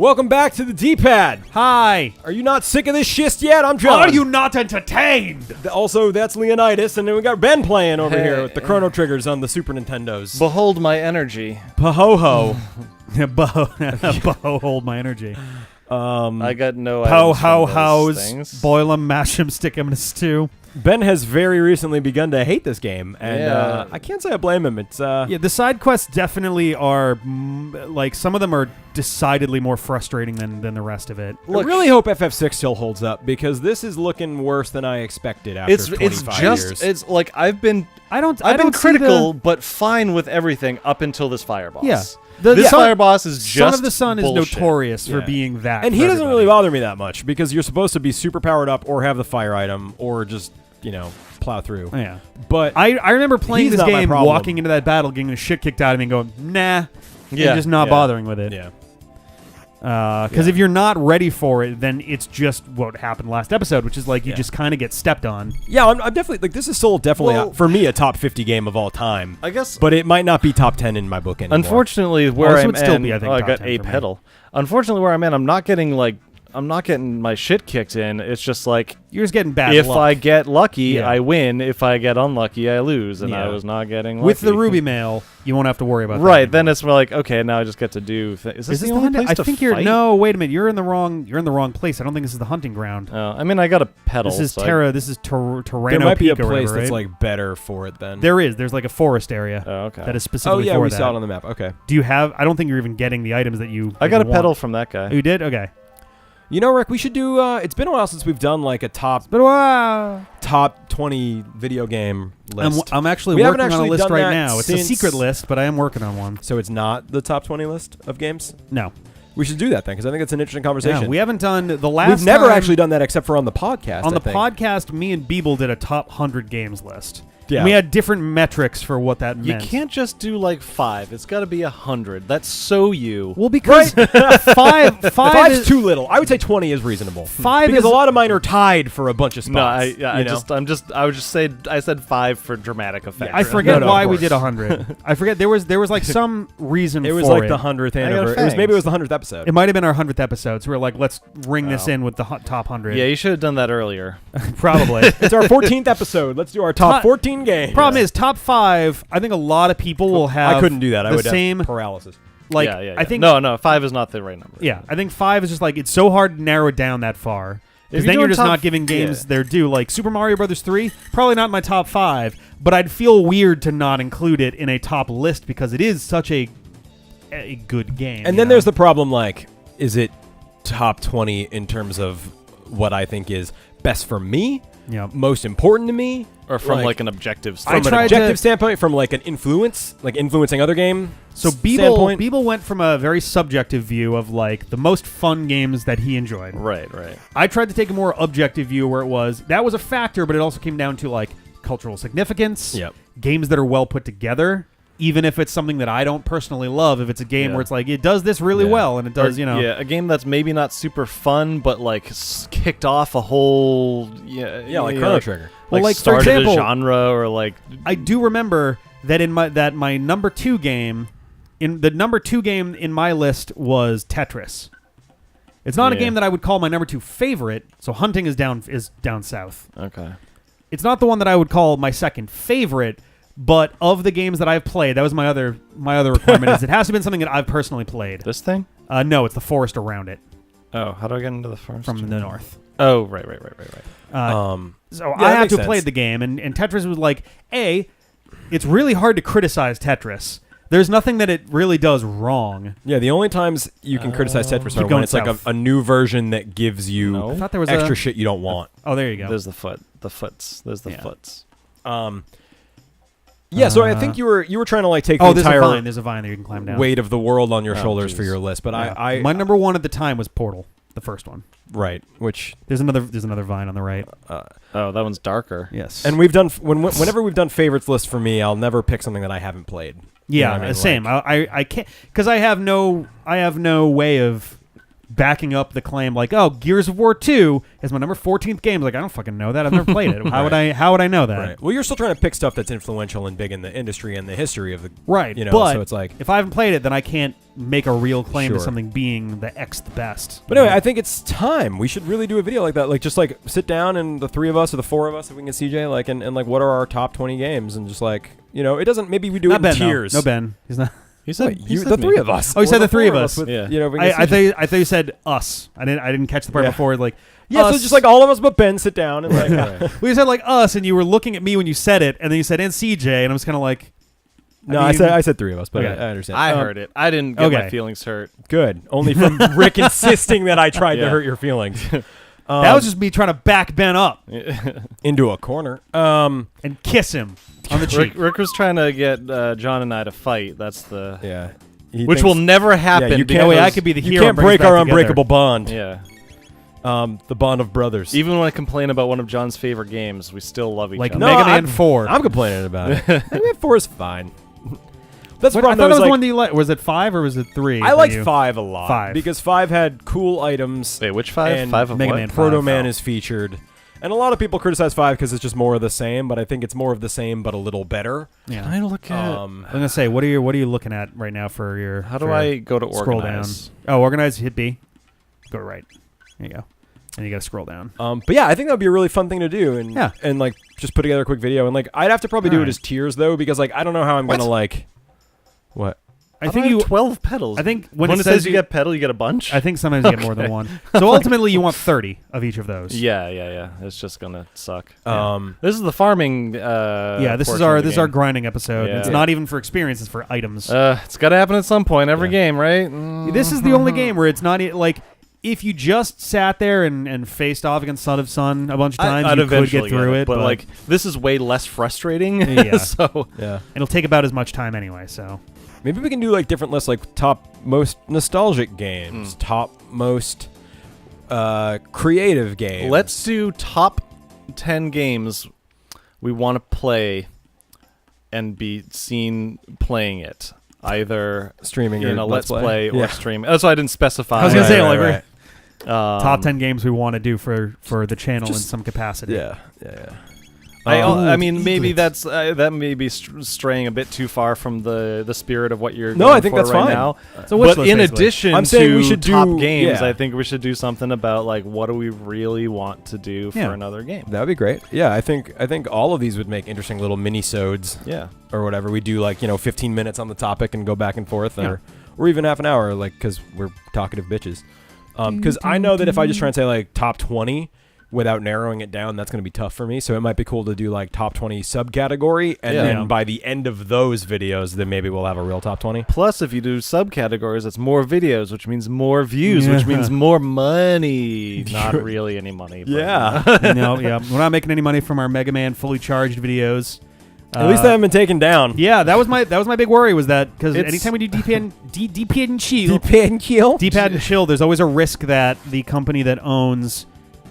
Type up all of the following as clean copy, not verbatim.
Welcome back to the D-Pad. Hi. Are you not sick of this shit yet? I'm John. Are you not entertained? Also, that's Leonidas, and then we got Ben playing over here with the Chrono Triggers on the Super Nintendos. Behold my energy. Paho-ho. Hold my energy. I got no Ho-ho-ho's. Boil 'em, mash 'em, stick 'em in a stew. Ben has very recently begun to hate this game, and I can't say I blame him. It's yeah, the side quests definitely are like some of them are decidedly more frustrating than the rest of it. Look, I really hope FF6 still holds up because this is looking worse than I expected after 25 years. It's like I've been critical but fine with everything up until this fire boss. Yeah. This fire boss is just Son of the Sun bullshit. is notorious for being that. And he doesn't really bother me that much because you're supposed to be super powered up or have the fire item or just, plow through. Yeah. But I remember playing this game, problem. walking into that battle, getting the shit kicked out of me and going, nah. Yeah. And just not bothering with it. Yeah. Because if you're not ready for it, then it's just what happened last episode, which is like you just kind of get stepped on. Yeah, I'm definitely like this is still definitely for me a top 50 game of all time. I guess, but it might not be top 10 in my book anymore. Unfortunately, where I'm at, I got a pedal. Unfortunately, where I'm at, I'm not getting my shit kicked in. It's just like you're just getting bad. If luck. I get lucky, I win. If I get unlucky, I lose. And I was not getting lucky. With the Ruby Mail, you won't have to worry about that. Right, then it's more like, okay, now I just get to do Is this the only place I to think fight? No, wait a minute. You're in the wrong place. I don't think this is the hunting ground. Oh, I mean, I got a pedal. This is Terrano There might be a Peak or place whatever, that's right? like better for it then. There's like a forest area that is specifically for that. Oh yeah, we saw it on the map. Okay. Do you have I don't think you're even getting the items that you I got a want. pedal from that guy. Oh, you did? Okay. You know, Rick, we should do it's been a while since we've done like a top 20 video game list. I'm actually we working haven't on a list done right that now. It's a secret list, but I am working on one. So it's not the top 20 list of games? No. We should do that then, because I think it's an interesting conversation. Yeah, we haven't done the last. We've never actually done that except for on the podcast. On the podcast, me and Beeble did a top 100 games list. Yeah. And we had different metrics for what that meant. You can't just do like 5. It's got to be 100. That's so you. Well, because five is too little. I would say 20 is reasonable. 5 because is a lot of mine are tied for a bunch of spots. No, I would just say I said 5 for dramatic effect. Yeah, I forget why we did 100. I forget there was like some reason. It was for like the 100th anniversary. Maybe it was the 100th episode. It might have been our 100th episode. So we're like, let's ring this in with the top 100. Yeah, you should have done that earlier. Probably. It's our 14th episode. Let's do our top 14 games. Problem is, top 5. I think a lot of people will have. I couldn't do that. I would have paralysis. Like, yeah. I think no, 5 is not the right number. Yeah, I think 5 is just like it's so hard to narrow it down that far. Because then you're just not giving games their due. Like Super Mario Brothers 3, probably not in my top 5, but I'd feel weird to not include it in a top list because it is such a good game. And then there's the problem, like, is it top 20 in terms of what I think is best for me, most important to me, or from like an objective standpoint? From an objective standpoint, from like an influence, like influencing other game. So Beeble went from a very subjective view of like the most fun games that he enjoyed. Right. I tried to take a more objective view where that was a factor, but it also came down to like cultural significance, games that are well put together. Even if it's something that I don't personally love, if it's a game where it's like, it does this really well, and it does, Yeah, a game that's maybe not super fun, but like kicked off a whole... like Chrono Trigger. Well, like started for example, a genre, or like... I do remember that my number 2 game, in my list was Tetris. It's not a game that I would call my number 2 favorite, so Hunting is down south. Okay. It's not the one that I would call my second favorite, but of the games that I've played, that was my other requirement is it has to have been something that I've personally played. This thing? No, it's the forest around it. Oh, how do I get into the forest? From the north. Oh, right. So I had to have played the game, and Tetris was like, it's really hard to criticize Tetris. There's nothing that it really does wrong. Yeah, the only times you can criticize Tetris are when it's like a new version that gives you I thought there was extra shit you don't want. Oh, there you go. There's the foots. There's the foots. Yeah, so I think you were trying to like take the entire there's a vine that you can climb down. weight of the world on your shoulders for your list, but my number 1 at the time was Portal, the first one. Right, which there's another vine on the right. That one's darker. Yes, and we've done whenever we've done favorites list for me, I'll never pick something that I haven't played. Yeah, same. I can't because I have no way of backing up the claim like, oh, Gears of War 2 is my number 14th game. Like, I don't fucking know that. I've never played it. How would I know that? Right. Well, you're still trying to pick stuff that's influential and big in the industry and the history of the right. But so it's like if I haven't played it, then I can't make a real claim to something being the best. But anyway, I think it's time. We should really do a video like that. Like just like sit down and the 3 of us or the 4 of us, if we can get CJ, like and like what are our top 20 games and just like it doesn't. Maybe we do not it in Ben, tiers. No Ben. He's not. He said the 3 of us. Oh, he said the 3 of us. With, yeah. I thought you said us. I didn't catch the part before. Like us. So just like all of us but Ben sit down and like well, you said like us, and you were looking at me when you said it, and then you said and CJ, and I was kind of like. I said 3 of us, but I understand. I heard it. I didn't get my feelings hurt. Good. Only from Rick insisting that I tried to hurt your feelings. That was just me trying to back Ben up into a corner and kiss him on the cheek. Rick was trying to get John and I to fight. That's the which will never happen. You can't. I could be the hero. You can't break our unbreakable bond. Yeah. The bond of brothers. Even when I complain about one of John's favorite games, we still love each other. Like Mega Man 4. I'm complaining about it. Mega Man 4 is fine. That's I thought it was the one that you liked. Was it 5 or was it 3? I liked 5 a lot. 5. Because 5 had cool items. Wait, which 5? And 5 of Mega what? Man 5. Proto Man is featured. And a lot of people criticize 5 because it's just more of the same, but I think it's more of the same but a little better. Yeah. Can I look at I'm gonna say, what are you looking at right now for your? How do I go to organize? Scroll down. Oh, organize. Hit B. Go to right. There you go. And you gotta scroll down. But yeah, I think that would be a really fun thing to do, and like just put together a quick video. And like I'd have to probably do it as tiers though, because like I don't know how I'm gonna like. What? I think you 12 pedals. I think when it says you get pedal, you get a bunch. I think sometimes you get more than one. So ultimately, you want 30 of each of those. Yeah. It's just gonna suck. Yeah. This is the farming. This is our grinding episode. Yeah. It's not even for experience; it's for items. It's got to happen at some point. Every game, right? This is the only game where it's not like. If you just sat there and faced off against Son of Sun a bunch of times, you could get through it. But like, this is way less frustrating. Yeah. So it'll take about as much time anyway. So maybe we can do like different lists, like top most nostalgic games, top most creative games. Let's do top 10 games we want to play and be seen playing it. Either streaming in or a let's play or stream. That's why I didn't specify. I was gonna say right. Top 10 games we want to do for the channel in some capacity. Yeah. I mean, maybe that may be straying a bit too far from the spirit of what you're. No, going I think for that's right fine. now. So but in addition I'm saying to we should top do games, I think we should do something about like what do we really want to do for another game. That would be great. Yeah, I think all of these would make interesting little mini-sodes. Yeah. Or whatever. We do like 15 minutes on the topic and go back and forth, or even half an hour, like because we're talkative bitches. Because I know that if I just try and say like top 20 without narrowing it down, that's going to be tough for me. So it might be cool to do like top 20 subcategory, and then by the end of those videos, then maybe we'll have a real top 20. Plus, if you do subcategories, it's more videos, which means more views, which means more money. Not really any money. But No, we're not making any money from our Mega Man fully charged videos. At least they haven't been taken down. Yeah, that was my big worry was that because anytime we do D-pad and chill, there's always a risk that the company that owns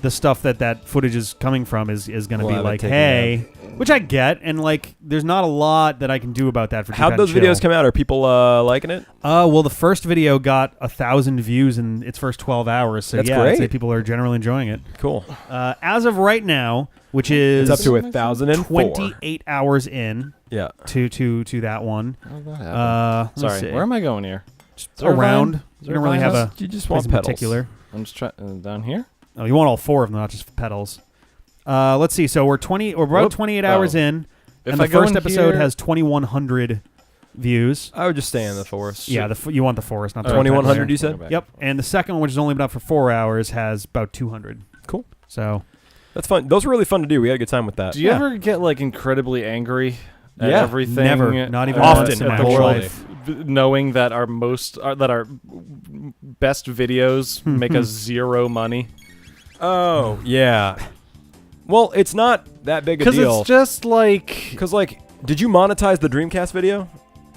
the stuff that footage is coming from is going to be like, hey, which I get, and like there's not a lot that I can do about that for How'd those videos come out? Are people liking it? Well, the first video got 1,000 views in its first 12 hours, so that's great. I'd say people are generally enjoying it. Cool. As of right now, which is it's up to 1,004. 28 hours in. Yeah. To that one. Sorry, where am I going here? Just around. You don't really have a. You just want in pedals. Particular. I'm just trying down here. Oh, you want all 4 of them, not just pedals. Let's see. So we're about 28 hours in, and the first episode has 2,100 views. I would just stay in the forest. Yeah, you want the forest, not the 2,100. You said. Yep. And the second one, which has only been up for 4 hours, has about 200. Cool. So that's fun. Those were really fun to do. We had a good time with that. Do you ever get like incribly angry at everything? Never. Not even often in at my the whole world. life. Knowing that our best videos make us zero money. Oh yeah. Well, it's not that big a deal. Because it's just like... Because like, did you monetize the Dreamcast video?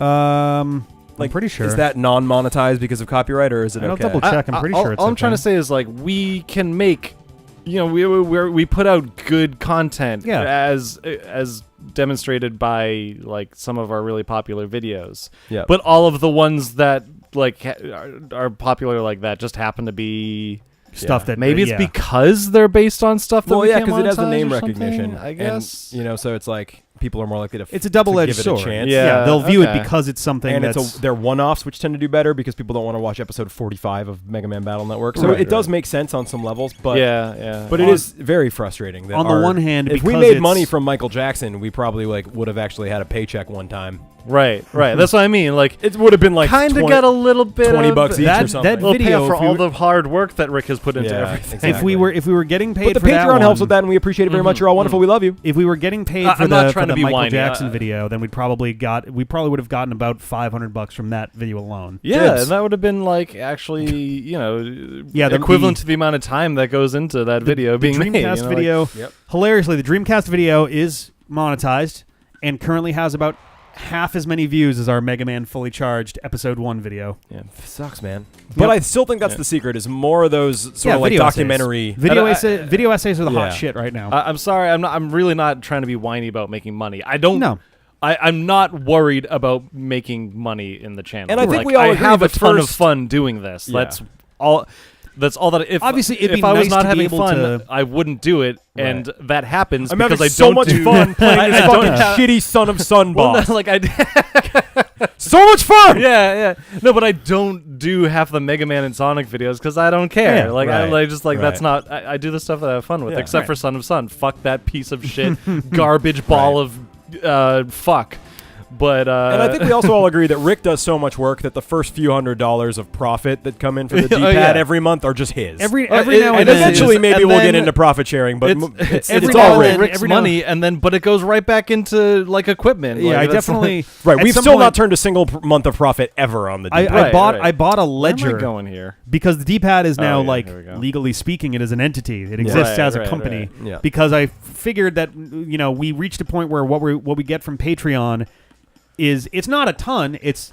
I'm pretty sure. Is that non-monetized because of copyright, or is it okay? I'll double check. I'm pretty sure it's all I'm trying to say is like we can make, we put out good content as demonstrated by like some of our really popular videos. Yeah. But all of the ones that like are popular like that just happen to be stuff that maybe it's because they're based on stuff that because it has the name recognition, I guess. And, so it's like people are more likely to. It's a double-edged sword. Chance. Yeah, they'll view it because it's something, and that's they're one-offs, which tend to do better because people don't want to watch episode 45 of Mega Man Battle Network. So it does make sense on some levels, but but it is very frustrating. That on the one hand, if we made money from Michael Jackson, we probably would have actually had a paycheck one time. Right. That's what I mean. Like it would have been like kind of got a little bit $20 each or something. That video for all the hard work that Rick has put into everything. Exactly. If we were getting paid, but the Patreon helps with that, and we appreciate it very much. You're all wonderful. We love you. If we were getting paid for the Michael Jackson video, then we probably would have gotten about $500 from that video alone. Yeah, and that would have been like actually equivalent to the amount of time that goes into that video being made. The Dreamcast video, hilariously, the Dreamcast video is monetized and currently has about half as many views as our Mega Man Fully Charged Episode 1 video. Yeah, sucks, man. But I still think that's the secret, is more of those sort of like documentary... Video essays are the hot shit right now. I'm sorry, I'm really not trying to be whiny about making money. I don't... No. I'm not worried about making money in the channel. And I think we all agree have a ton of fun doing this. Yeah. That's all that. If obviously, if I was not having fun, I wouldn't do it, and that happens I'm because having I so don't much do fun playing this fucking shitty Son of Sun boss. Like so much fun. Yeah. No, but I don't do half the Mega Man and Sonic videos because I don't care. That's not. I do the stuff that I have fun with, except for Son of Sun. Fuck that piece of shit, garbage ball of fuck. But and I think we also all agree that Rick does so much work that the first few $100s of profit that come in for the D-pad every month are just his. Every now and then, eventually maybe we'll get into profit sharing, but it's all Rick's money, but it goes right back into like equipment. Yeah, I definitely right. We've still not turned a single month of profit ever on the D-pad. I bought a ledger. Where am I going here? Because the D-pad is now legally speaking, it is an entity. It exists as a company. Yeah. Because I figured that we reached a point where what we get from Patreon it's not a ton. It's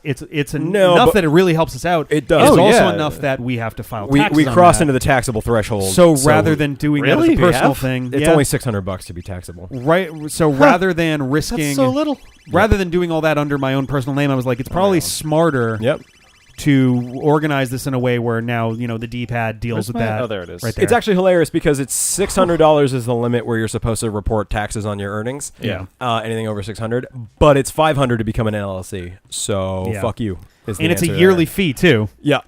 enough that it really helps us out. It does. It's also enough that we have to file taxes. We cross into the taxable threshold. So rather than doing that as a personal thing, it's only $600 to be taxable. Right. So rather than risking, that's so little. Rather than doing all that under my own personal name, I was like, it's probably smarter. Yep. To organize this in a way where now the D-pad deals with that. Oh, there it is. Right there. It's actually hilarious because it's $600 is the limit where you're supposed to report taxes on your earnings. Yeah. Anything over $600, but it's $500 to become an LLC. So fuck you. And it's a yearly fee too. Yeah.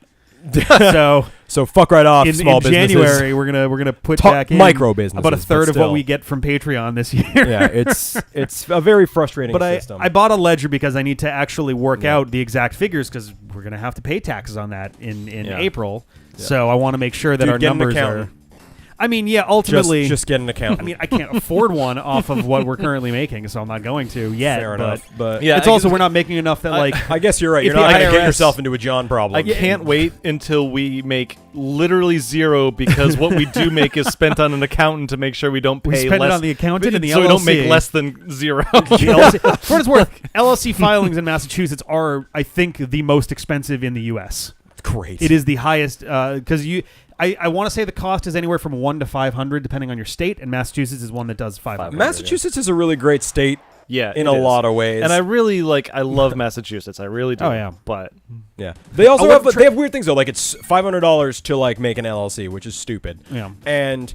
So fuck right off. In businesses. January, we're gonna put back in micro businesses about a third of what we get from Patreon this year. Yeah, it's a very frustrating system. I bought a ledger because I need to actually work out the exact figures because we're gonna have to pay taxes on that in April. Yeah. So I want to make sure that our numbers are. I mean, ultimately... Just get an account. I mean, I can't afford one off of what we're currently making, so I'm not going to yet. Fair enough. But it's also we're not making enough that, I guess you're right. You're not going to get yourself into a John problem. I can't wait until we make literally zero because what we do make is spent on an accountant to make sure we don't pay less. We spend it on the accountant and the LLC. So we don't make less than zero. For what it's worth, LLC filings in Massachusetts are, I think, the most expensive in the U.S. Great. It is the highest, because I want to say the cost is anywhere from $100 to $500 depending on your state, and Massachusetts is one that does $500. Massachusetts is a really great state. Yeah, in a lot of ways, and I really I love Massachusetts. I really do. Oh yeah, but they also have weird things though. Like it's $500 to make an LLC, which is stupid. Yeah, and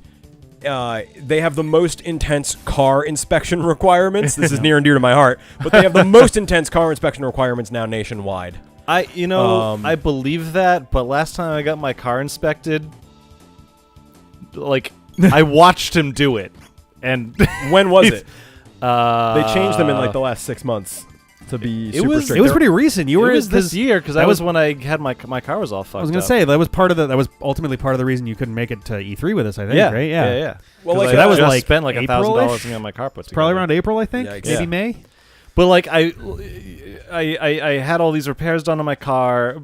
they have the most intense car inspection requirements. This is near and dear to my heart, but they have the most intense car inspection requirements now nationwide. I believe that, but last time I got my car inspected, I watched him do it, and when was it? They changed them in the last 6 months to be super strict. It was pretty recent. It was this year because that was when I had my car was all fucked up. I was gonna say that was ultimately part of the reason you couldn't make it to E3 with us. I think. Yeah. Right. Yeah. Well, that was spent $1,000 to get my car put together. Probably around April, I think. Yikes. Maybe May. But I had all these repairs done on my car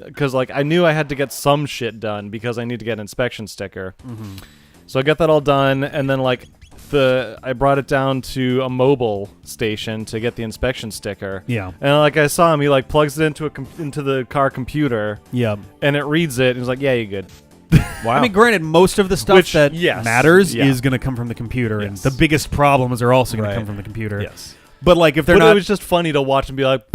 because I knew I had to get some shit done because I need to get an inspection sticker. Mm-hmm. So I got that all done, and then I brought it down to a mobile station to get the inspection sticker. Yeah. And I saw him, he plugs it into the car computer. Yeah. And it reads it, and he's like, "Yeah, you're good." Wow. I mean, granted, most of the stuff that matters is going to come from the computer, and the biggest problems are also going to come from the computer. Yes. But if they're it not, was just funny to watch and be like,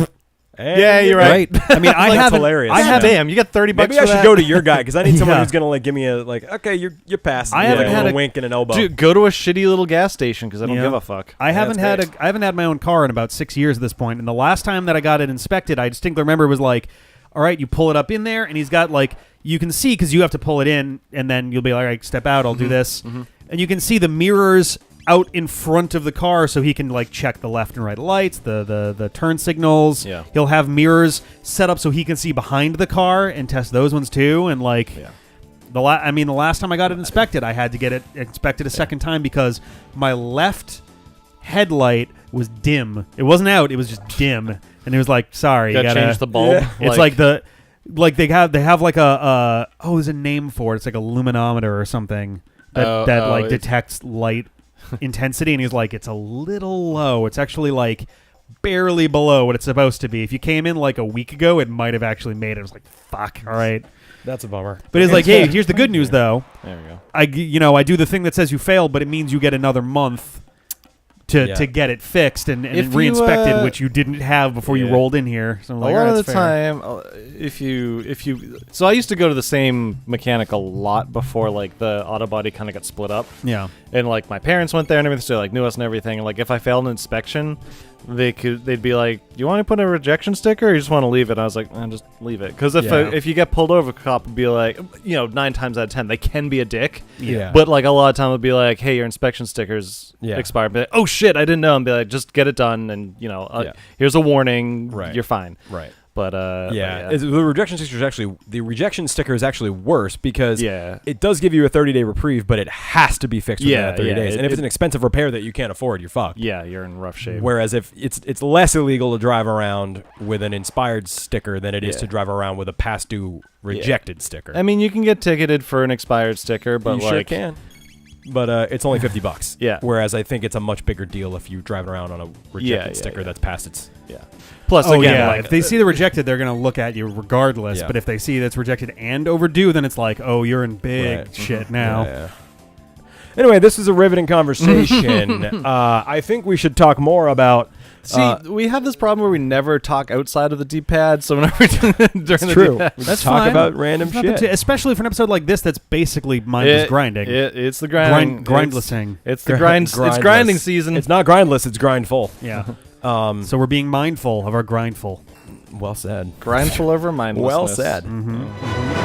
And Yeah, you're right. I mean, I haven't. hilarious. I haven't. Damn, you got 30 bucks Maybe for I should that? go to your guy because I need someone Yeah. who's gonna like give me a like. Okay, you're passing. I haven't had a a- wink and an elbow. Dude, go to a shitty little gas station because I don't Yeah. give a fuck. I haven't that's had I haven't had my own car in about 6 years at this point, and the last time that I got it inspected, I distinctly remember it was like, all right, you pull it up in there, and he's got like you can see because you have to pull it in, and then you'll be like, all right, step out, I'll do this, and you can see the mirrors out in front of the car, so he can like check the left and right lights, the turn signals. Yeah. He'll have mirrors set up so he can see behind the car and test those ones too, and like. Yeah. The last time I got it inspected, I had to get it inspected a second time because my left headlight was dim. It wasn't out; it was just dim, and it was like, "Sorry, you Gotta gotta change the bulb. Yeah. It's like they have like a there's a name for it. It's like a luminometer or something that like it's- detects light intensity, and he's like, it's a little low. It's actually like barely below what it's supposed to be. If you came in like a week ago, it might have actually made it. I was like, fuck, all right. That's a bummer. But it's like, hey, here's the good news though. There we go. I do the thing that says you failed, but it means you get another month to get it fixed and If you, re-inspected, which you didn't have before you yeah. rolled in here. So I'm like, a lot all right, of the that's fair. time, if you, so I used to go to the same mechanic a lot before like the auto body kind of got split up, Yeah. and like my parents went there and everything, so like knew us and everything. And like if I failed an inspection, they'd be like, "Do you want to put a rejection sticker, or you just want to leave it?" And I was like, "Just leave it," because if you get pulled over, a cop would be like, 9 times out of 10 they can be a dick. Yeah. But like a lot of time would be like, "Hey, your inspection sticker's expired." Be like, "Oh shit, I didn't know." And be like, "Just get it done," and here's a warning. Right. You're fine. Right. But The rejection sticker is actually worse because Yeah. it does give you a 30-day reprieve, but it has to be fixed within that 30 days. And if it's an expensive repair that you can't afford, you're fucked. Yeah, you're in rough shape. Whereas if it's less illegal to drive around with an inspired sticker than it is to drive around with a past due rejected sticker. I mean, you can get ticketed for an expired sticker, but you like sure can. But it's only $50. Yeah. Whereas I think it's a much bigger deal if you drive around on a rejected sticker that's past its. Yeah. Plus, Oh again, yeah, like if they see the rejected, they're gonna look at you regardless. Yeah. But if they see that's rejected and overdue, then it's like, oh, you're in big shit now. Yeah. Anyway, this is a riveting conversation. I think we should talk more about. See, we have this problem where we never talk outside of the D-pad, so whenever during the true. D-pad, We That's talk fine. about random There's nothing shit. especially for an episode like this that's basically mindless grinding. It's the grind. Grindlessing. It's the grind. It's Grindless. grinding season. It's not grindless. It's grindful. Yeah. So we're being mindful of our grindful. Well said. grindful over mindlessness. Well said. Mm-hmm.